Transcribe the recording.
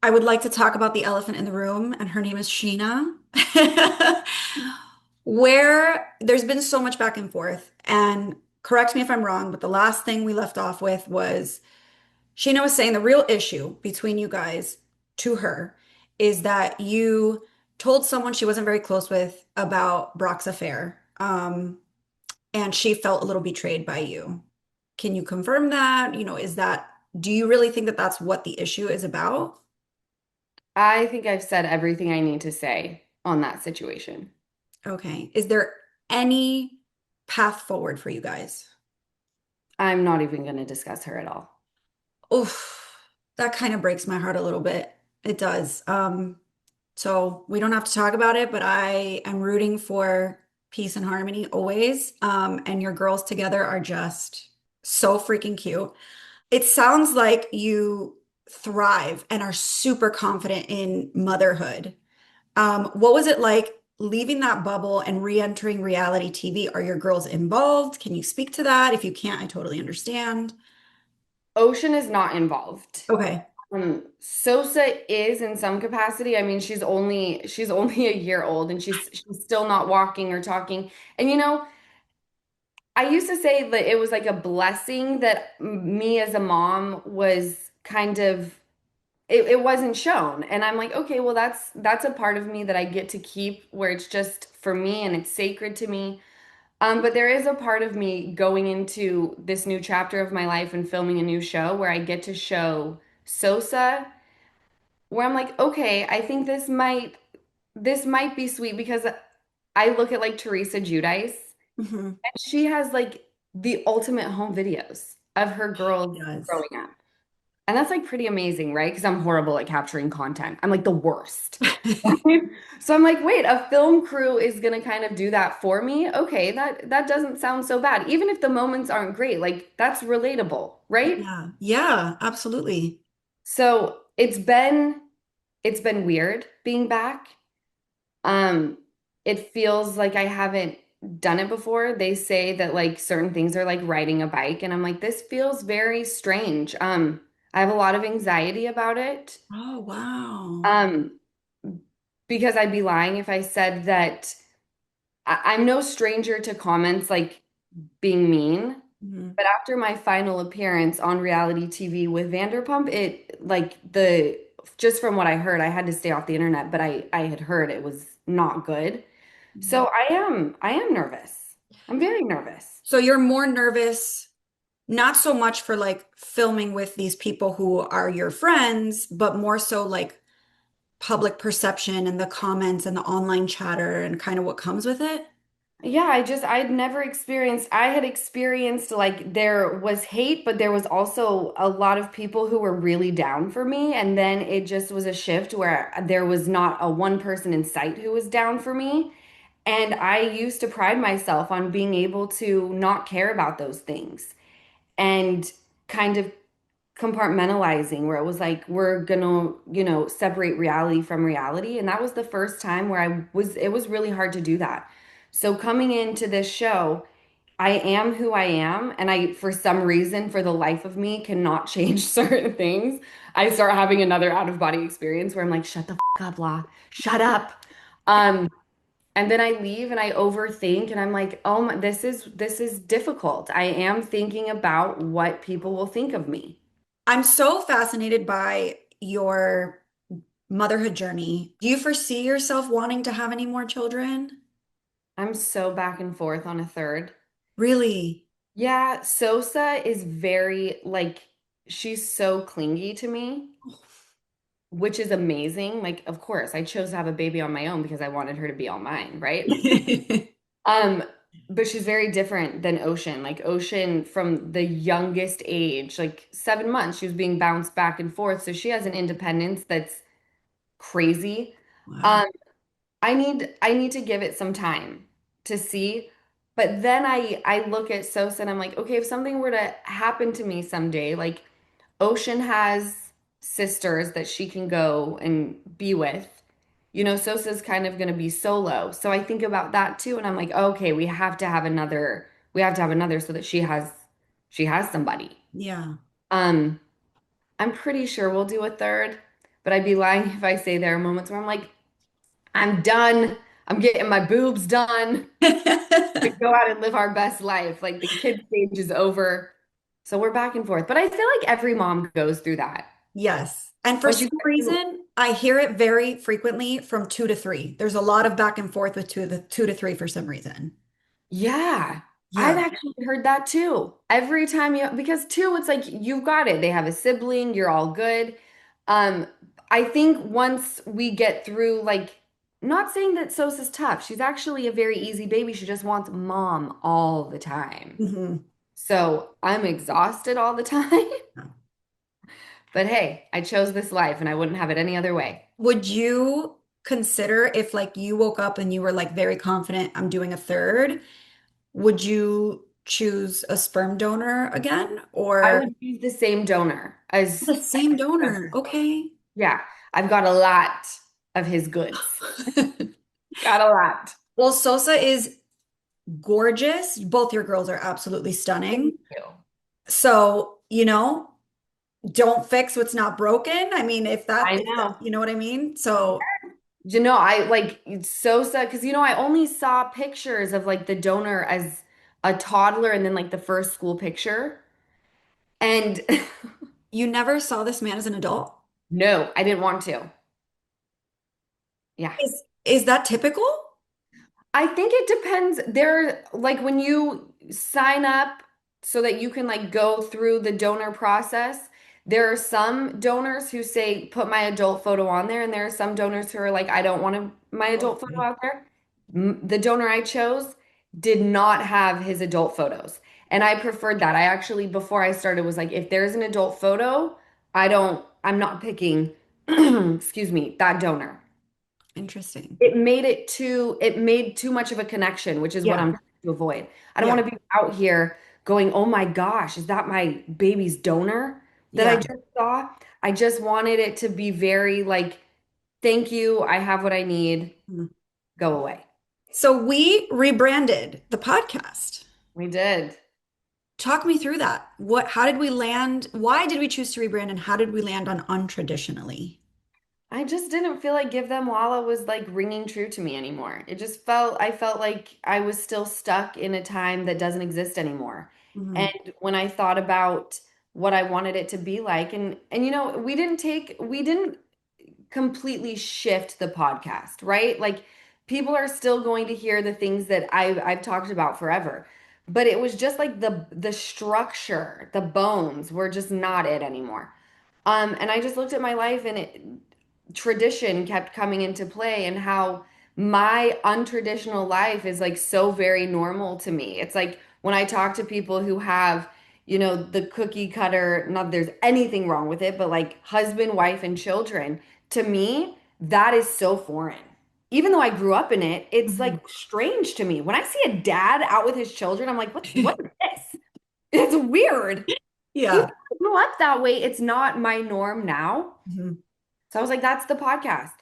I would like to talk about the elephant in the room, and her name is Sheena. Where there's been so much back and forth, and correct me if I'm wrong, but the last thing we left off with was Sheena was saying the real issue between you guys to her is that you told someone she wasn't very close with about Brock's affair, and she felt a little betrayed by you. Can you confirm that? Do you really think that that's what the issue is about? I think I've said everything I need to say on that situation. Okay. Is there any path forward for you guys? I'm not even going to discuss her at all. Oof, that kind of breaks my heart a little bit. It does. So we don't have to talk about it, but I am rooting for peace and harmony always. And your girls together are just so freaking cute. It sounds like you thrive and are super confident in motherhood. What was it like leaving that bubble and re-entering reality TV? Are your girls involved? Can you speak to that? If you can't, I totally understand. Ocean is not involved. Okay. Sosa is in some capacity. I mean, she's only a year old and she's still not walking or talking. And I used to say that it was like a blessing that me as a mom was kind of it wasn't shown. And I'm like, okay, well that's a part of me that I get to keep where it's just for me and it's sacred to me. But there is a part of me going into this new chapter of my life and filming a new show where I get to show Sosa, where I'm like, okay, I think this might be sweet because I look at like Teresa Giudice, Hmm. and she has like the ultimate home videos of her She girls does. growing up. And that's like pretty amazing, right? Because I'm horrible at capturing content. I'm like the worst. So I'm like, wait, a film crew is gonna kind of do that for me. Okay, that doesn't sound so bad. Even if the moments aren't great, like that's relatable, right? Yeah. Yeah, absolutely. So it's been weird being back. Um, it feels like I haven't done it before. They say that like certain things are like riding a bike, and I'm like, this feels very strange. I have a lot of anxiety about it. Oh, wow. Um, because I'd be lying if I said that I'm no stranger to comments like being mean. Mhm. But after my final appearance on reality TV with Vanderpump, it like the just from what I heard, I had to stay off the internet, but I had heard it was not good. So I am nervous. I'm very nervous. So you're more nervous, not so much for like filming with these people who are your friends, but more so like public perception and the comments and the online chatter and kind of what comes with it. Yeah, I had experienced like there was hate, but there was also a lot of people who were really down for me. And then it just was a shift where there was not a one person in sight who was down for me. And I used to pride myself on being able to not care about those things and kind of compartmentalizing where it was like we're gonna separate reality from reality, and that was the first time where it was really hard to do that. So coming into this show, I am who I am, and I for some reason for the life of me cannot change certain things. I start having another out of body experience where I'm like, shut the up, La, shut up. And then I leave and I overthink and I'm like, oh my, this is difficult. I am thinking about what people will think of me. I'm so fascinated by your motherhood journey. Do you foresee yourself wanting to have any more children? I'm so back and forth on a third. Really? Yeah, Sosa is very like she's so clingy to me, which is amazing. Like, of course, I chose to have a baby on my own because I wanted her to be all mine, right? Um, but she's very different than Ocean. Like Ocean from the youngest age, like 7 months, she was being bounced back and forth. So she has an independence that's crazy. Wow. Um, I need to give it some time to see. But then I look at Sosa and I'm like, okay, if something were to happen to me someday, like Ocean has sisters that she can go and be with. Sosa's kind of going to be solo. So I think about that too and I'm like, okay, we have to have another so that she has somebody. Yeah. Um I'm pretty sure we'll do a third, but I'd be lying if I say there are moments where I'm like, I'm done. I'm getting my boobs done. We go out and live our best life. Like the kid stage is over. So we're back and forth. But I feel like every mom goes through that. Yes. And for Once you some get through, reason, I hear it very frequently from two to three. There's a lot of back and forth with two to three for some reason. yeah, I've Yeah. actually heard that too. Every time you, because two, it's like you've got it. They have a sibling, you're all good. Um, I think once we get through, like, not saying that Sosa's tough. She's actually a very easy baby. She just wants mom all the time. Mhm. So I'm exhausted all the time. But hey, I chose this life and I wouldn't have it any other way. Would you consider if like you woke up and you were like very confident, I'm doing a third, would you choose a sperm donor again I or would use the same donor as, the same donor? Okay. yeah, I've got a lot of his goods. Got a lot. Well, Sosa is gorgeous. Both your girls are absolutely stunning. Thank you. So, don't fix what's not broken. I mean, I if that, know. you know what I mean? So, I like it's so sad because I only saw pictures of like the donor as a toddler and then like the first school picture. And you never saw this man as an adult? no, I didn't want to. Yeah. Is that typical? I think it depends. There, like when you sign up so that you can like go through the donor process, there are some donors who say put my adult photo on there, and there are some donors who are like, I don't want my adult photo Okay. out there. The donor I chose did not have his adult photos, and I preferred that. I actually, before I started, was like, if there's an adult photo, I'm not picking, excuse me, that donor. Interesting. It made too much of a connection, which is what Yeah. I'm trying to avoid. I don't Yeah. want to be out here going, "Oh my gosh, is that my baby's donor that I Yeah. just saw?" I just wanted it to be very like, "Thank you, I have what I need. Mhm. Go away." So we rebranded the podcast. We did. Talk me through that. How did we land? Why did we choose to rebrand and how did we land on untraditionally? I just didn't feel like Give Them Lala was like ringing true to me anymore. I felt like I was still stuck in a time that doesn't exist anymore. Mhm. And when I thought about what I wanted it to be like, and we didn't completely shift the podcast, right? Like people are still going to hear the things that I've talked about forever. But it was just like the structure, the bones were just not it anymore. And I just looked at my life and tradition kept coming into play and how my untraditional life is like so very normal to me. It's like when I talk to people who have, the cookie cutter, not that there's anything wrong with it, but like husband, wife, and children, to me, that is so foreign. Even though I grew up in it, it's like Mhm. strange to me. When I see a dad out with his children, I'm like, what is this? It's weird. Even Yeah. though I grew up that way, it's not my norm now. Mhm. So I was like, that's the podcast.